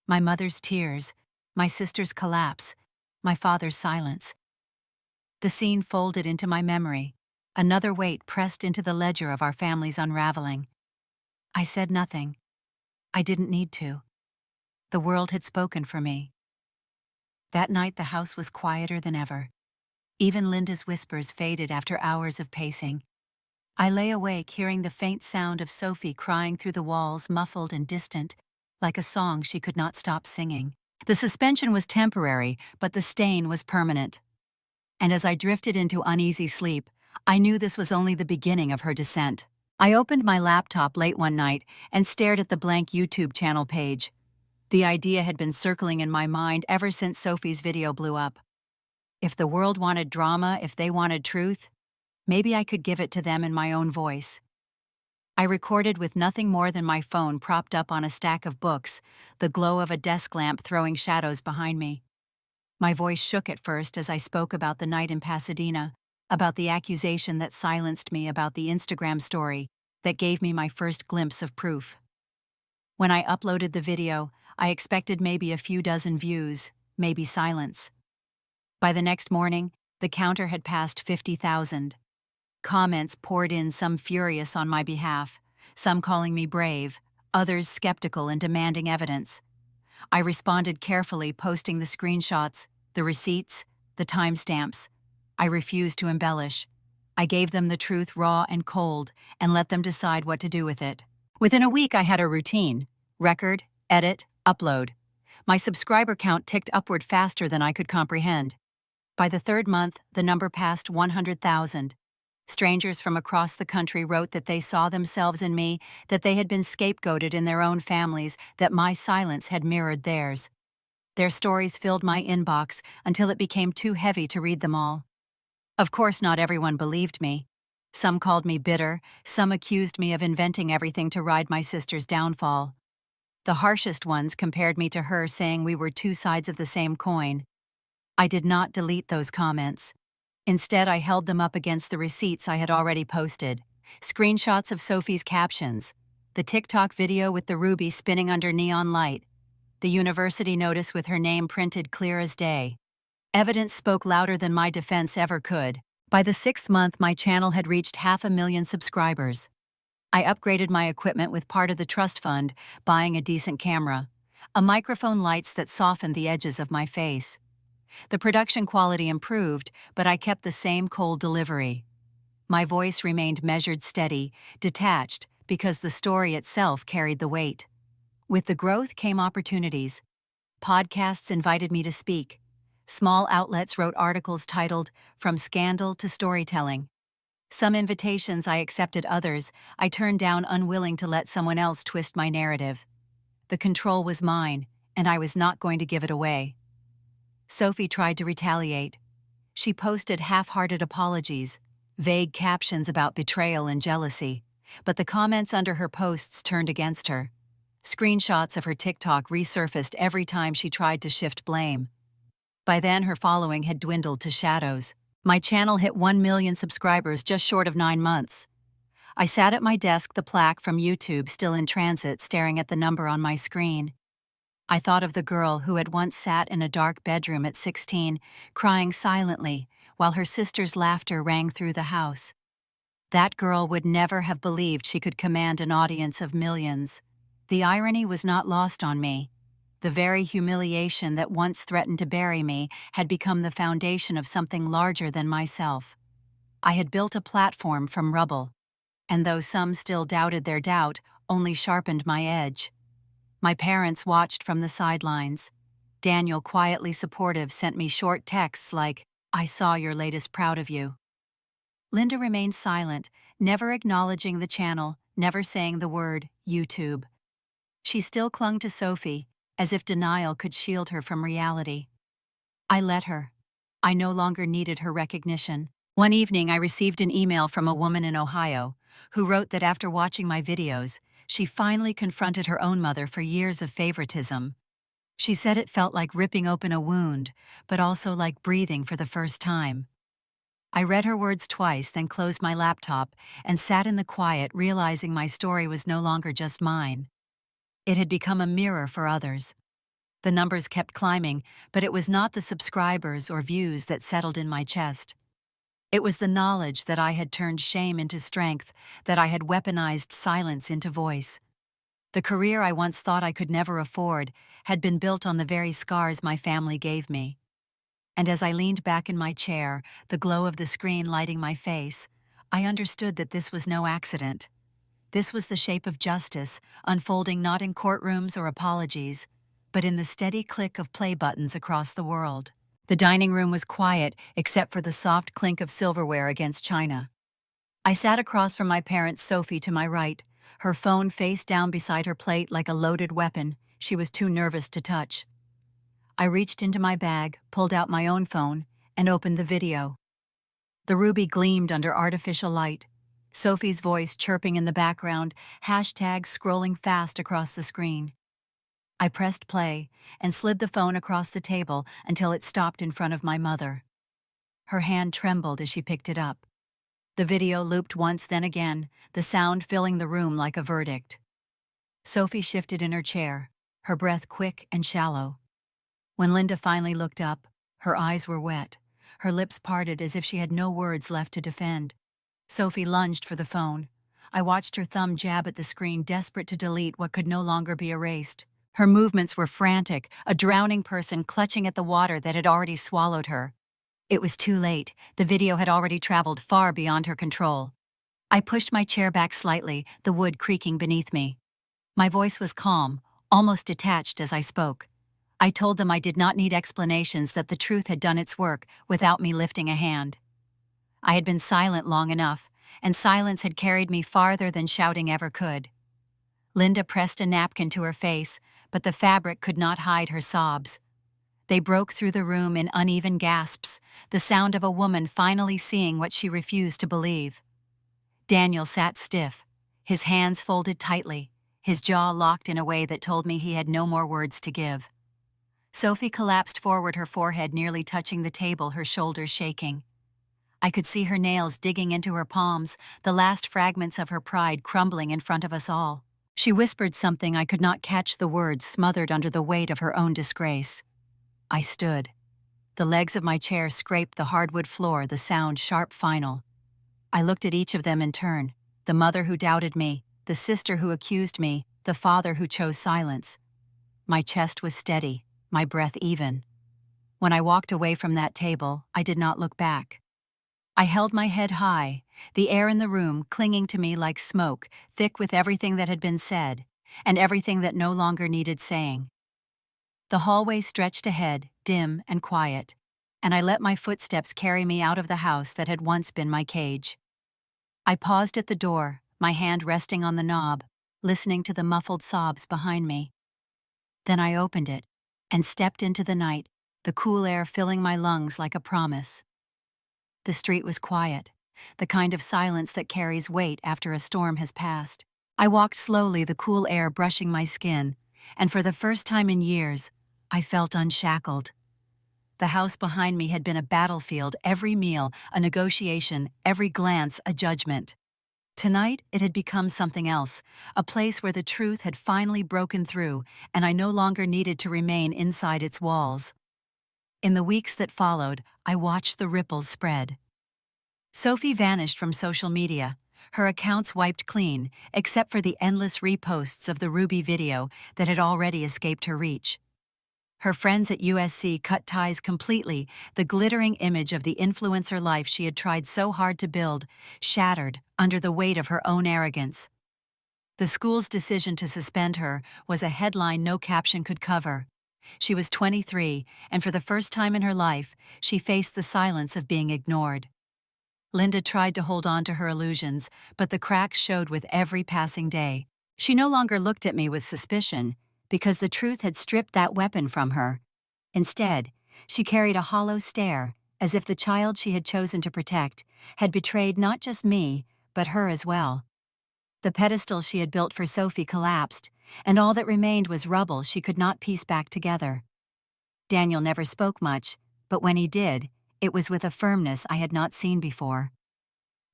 My mother's tears, my sister's collapse, my father's silence. The scene folded into my memory, another weight pressed into the ledger of our family's unraveling. I said nothing. I didn't need to. The world had spoken for me. That night the house was quieter than ever. Even Linda's whispers faded after hours of pacing. I lay awake, hearing the faint sound of Sophie crying through the walls, muffled and distant, like a song she could not stop singing. The suspension was temporary, but the stain was permanent. And as I drifted into uneasy sleep, I knew this was only the beginning of her descent. I opened my laptop late one night and stared at the blank YouTube channel page. The idea had been circling in my mind ever since Sophie's video blew up. If the world wanted drama, if they wanted truth, maybe I could give it to them in my own voice. I recorded with nothing more than my phone propped up on a stack of books, the glow of a desk lamp throwing shadows behind me. My voice shook at first as I spoke about the night in Pasadena, about the accusation that silenced me, about the Instagram story that gave me my first glimpse of proof. When I uploaded the video, I expected maybe a few dozen views, maybe silence. By the next morning, the counter had passed 50,000. Comments poured in, some furious on my behalf, some calling me brave, others skeptical and demanding evidence. I responded carefully, posting the screenshots, the receipts, the timestamps. I refused to embellish. I gave them the truth raw and cold and let them decide what to do with it. Within a week, I had a routine: record, edit, Upload. My subscriber count ticked upward faster than I could comprehend. By the third month, the number passed 100,000. Strangers from across the country wrote that they saw themselves in me, that they had been scapegoated in their own families, that my silence had mirrored theirs. Their stories filled my inbox until it became too heavy to read them all. Of course, not everyone believed me. Some called me bitter, some accused me of inventing everything to ride my sister's downfall. The harshest ones compared me to her, saying we were two sides of the same coin. I did not delete those comments. Instead, I held them up against the receipts I had already posted. Screenshots of Sophie's captions, the TikTok video with the ruby spinning under neon light, the university notice with her name printed clear as day. Evidence spoke louder than my defense ever could. By the 6th month, my channel had reached 500,000 subscribers. I upgraded my equipment with part of the trust fund, buying a decent camera, a microphone, lights that softened the edges of my face. The production quality improved, but I kept the same cold delivery. My voice remained measured, steady, detached, because the story itself carried the weight. With the growth came opportunities. Podcasts invited me to speak. Small outlets wrote articles titled, "From Scandal to Storytelling." Some invitations I accepted, others I turned down, unwilling to let someone else twist my narrative. The control was mine, and I was not going to give it away. Sophie tried to retaliate. She posted half-hearted apologies, vague captions about betrayal and jealousy, but the comments under her posts turned against her. Screenshots of her TikTok resurfaced every time she tried to shift blame. By then, her following had dwindled to shadows. My channel hit 1 million subscribers just short of 9 months. I sat at my desk, the plaque from YouTube still in transit, staring at the number on my screen. I thought of the girl who had once sat in a dark bedroom at 16, crying silently, while her sister's laughter rang through the house. That girl would never have believed she could command an audience of millions. The irony was not lost on me. The very humiliation that once threatened to bury me had become the foundation of something larger than myself. I had built a platform from rubble, and though some still doubted, their doubt only sharpened my edge. My parents watched from the sidelines. Daniel, quietly supportive, sent me short texts like, "I saw your latest, proud of you." Linda remained silent, never acknowledging the channel, never saying the word YouTube. She still clung to Sophie, as if denial could shield her from reality. I let her. I no longer needed her recognition. One evening, I received an email from a woman in Ohio who wrote that after watching my videos, she finally confronted her own mother for years of favoritism. She said it felt like ripping open a wound, but also like breathing for the first time. I read her words twice, then closed my laptop and sat in the quiet, realizing my story was no longer just mine. It had become a mirror for others. The numbers kept climbing, but it was not the subscribers or views that settled in my chest. It was the knowledge that I had turned shame into strength, that I had weaponized silence into voice. The career I once thought I could never afford had been built on the very scars my family gave me. And as I leaned back in my chair, the glow of the screen lighting my face, I understood that this was no accident. This was the shape of justice, unfolding not in courtrooms or apologies, but in the steady click of play buttons across the world. The dining room was quiet, except for the soft clink of silverware against china. I sat across from my parents, Sophie to my right, her phone face down beside her plate like a loaded weapon she was too nervous to touch. I reached into my bag, pulled out my own phone, and opened the video. The ruby gleamed under artificial light, Sophie's voice chirping in the background, hashtags scrolling fast across the screen. I pressed play and slid the phone across the table until it stopped in front of my mother. Her hand trembled as she picked it up. The video looped once, then again, the sound filling the room like a verdict. Sophie shifted in her chair, her breath quick and shallow. When Linda finally looked up, her eyes were wet, her lips parted as if she had no words left to defend. Sophie lunged for the phone. I watched her thumb jab at the screen, desperate to delete what could no longer be erased. Her movements were frantic, a drowning person clutching at the water that had already swallowed her. It was too late. The video had already traveled far beyond her control. I pushed my chair back slightly, the wood creaking beneath me. My voice was calm, almost detached as I spoke. I told them I did not need explanations, that the truth had done its work without me lifting a hand. I had been silent long enough, and silence had carried me farther than shouting ever could. Linda pressed a napkin to her face, but the fabric could not hide her sobs. They broke through the room in uneven gasps, the sound of a woman finally seeing what she refused to believe. Daniel sat stiff, his hands folded tightly, his jaw locked in a way that told me he had no more words to give. Sophie collapsed forward, her forehead nearly touching the table, her shoulders shaking. I could see her nails digging into her palms, the last fragments of her pride crumbling in front of us all. She whispered something I could not catch, the words smothered under the weight of her own disgrace. I stood. The legs of my chair scraped the hardwood floor, the sound sharp, final. I looked at each of them in turn, the mother who doubted me, the sister who accused me, the father who chose silence. My chest was steady, my breath even. When I walked away from that table, I did not look back. I held my head high, the air in the room clinging to me like smoke, thick with everything that had been said, and everything that no longer needed saying. The hallway stretched ahead, dim and quiet, and I let my footsteps carry me out of the house that had once been my cage. I paused at the door, my hand resting on the knob, listening to the muffled sobs behind me. Then I opened it and stepped into the night, the cool air filling my lungs like a promise. The street was quiet, the kind of silence that carries weight after a storm has passed. I walked slowly, the cool air brushing my skin, and for the first time in years, I felt unshackled. The house behind me had been a battlefield, every meal a negotiation, every glance a judgment. Tonight, it had become something else, a place where the truth had finally broken through, and I no longer needed to remain inside its walls. In the weeks that followed, I watched the ripples spread. Sophie vanished from social media, her accounts wiped clean, except for the endless reposts of the Ruby video that had already escaped her reach. Her friends at USC cut ties completely, the glittering image of the influencer life she had tried so hard to build, shattered under the weight of her own arrogance. The school's decision to suspend her was a headline no caption could cover. She was 23, and for the first time in her life, she faced the silence of being ignored. Linda tried to hold on to her illusions, but the cracks showed with every passing day. She no longer looked at me with suspicion, because the truth had stripped that weapon from her. Instead, she carried a hollow stare, as if the child she had chosen to protect had betrayed not just me, but her as well. The pedestal she had built for Sophie collapsed, and all that remained was rubble she could not piece back together. Daniel never spoke much, but when he did, it was with a firmness I had not seen before.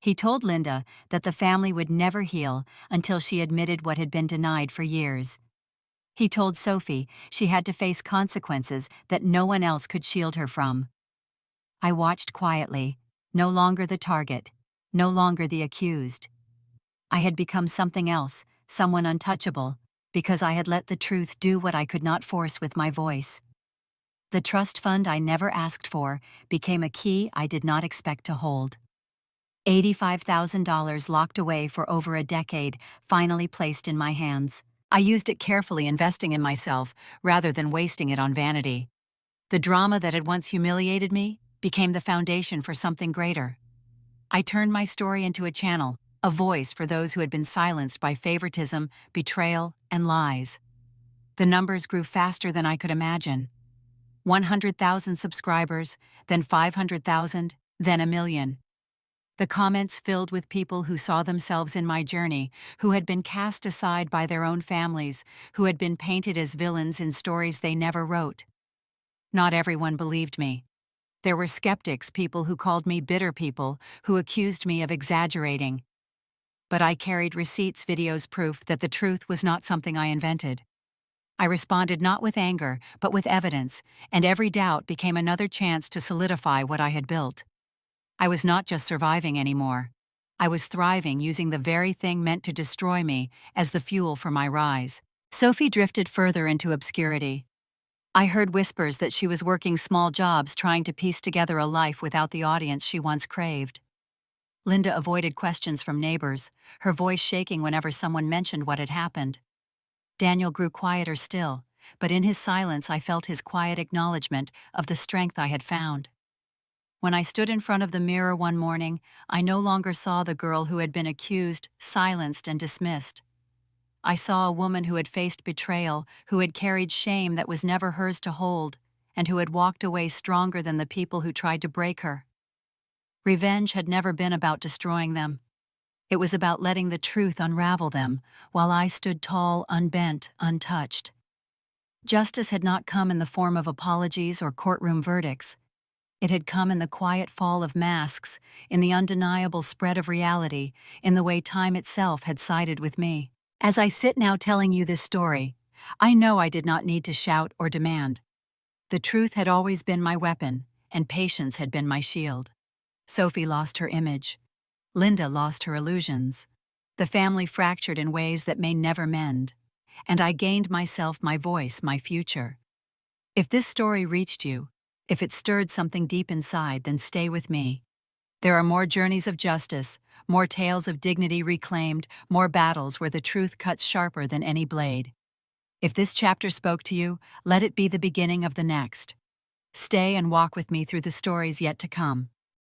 He told Linda that the family would never heal until she admitted what had been denied for years. He told Sophie she had to face consequences that no one else could shield her from. I watched quietly, no longer the target, no longer the accused. I had become something else, someone untouchable, because I had let the truth do what I could not force with my voice. The trust fund I never asked for became a key I did not expect to hold. $85,000 locked away for over a decade finally placed in my hands. I used it carefully, investing in myself rather than wasting it on vanity. The drama that had once humiliated me became the foundation for something greater. I turned my story into a channel, a voice for those who had been silenced by favoritism, betrayal, and lies. The numbers grew faster than I could imagine. 100,000 subscribers, then 500,000, then 1 million. The comments filled with people who saw themselves in my journey, who had been cast aside by their own families, who had been painted as villains in stories they never wrote. Not everyone believed me. There were skeptics, people who called me bitter, people who accused me of exaggerating. But I carried receipts, videos, proof that the truth was not something I invented. I responded not with anger, but with evidence, and every doubt became another chance to solidify what I had built. I was not just surviving anymore. I was thriving, using the very thing meant to destroy me as the fuel for my rise. Sophie drifted further into obscurity. I heard whispers that she was working small jobs, trying to piece together a life without the audience she once craved. Linda avoided questions from neighbors, her voice shaking whenever someone mentioned what had happened. Daniel grew quieter still, but in his silence I felt his quiet acknowledgement of the strength I had found. When I stood in front of the mirror one morning, I no longer saw the girl who had been accused, silenced, and dismissed. I saw a woman who had faced betrayal, who had carried shame that was never hers to hold, and who had walked away stronger than the people who tried to break her. Revenge had never been about destroying them. It was about letting the truth unravel them, while I stood tall, unbent, untouched. Justice had not come in the form of apologies or courtroom verdicts. It had come in the quiet fall of masks, in the undeniable spread of reality, in the way time itself had sided with me. As I sit now telling you this story, I know I did not need to shout or demand. The truth had always been my weapon, and patience had been my shield. Sophie lost her image. Linda lost her illusions. The family fractured in ways that may never mend. And I gained myself, my voice, my future. If this story reached you, if it stirred something deep inside, then stay with me. There are more journeys of justice, more tales of dignity reclaimed, more battles where the truth cuts sharper than any blade. If this chapter spoke to you, let it be the beginning of the next. Stay and walk with me through the stories yet to come.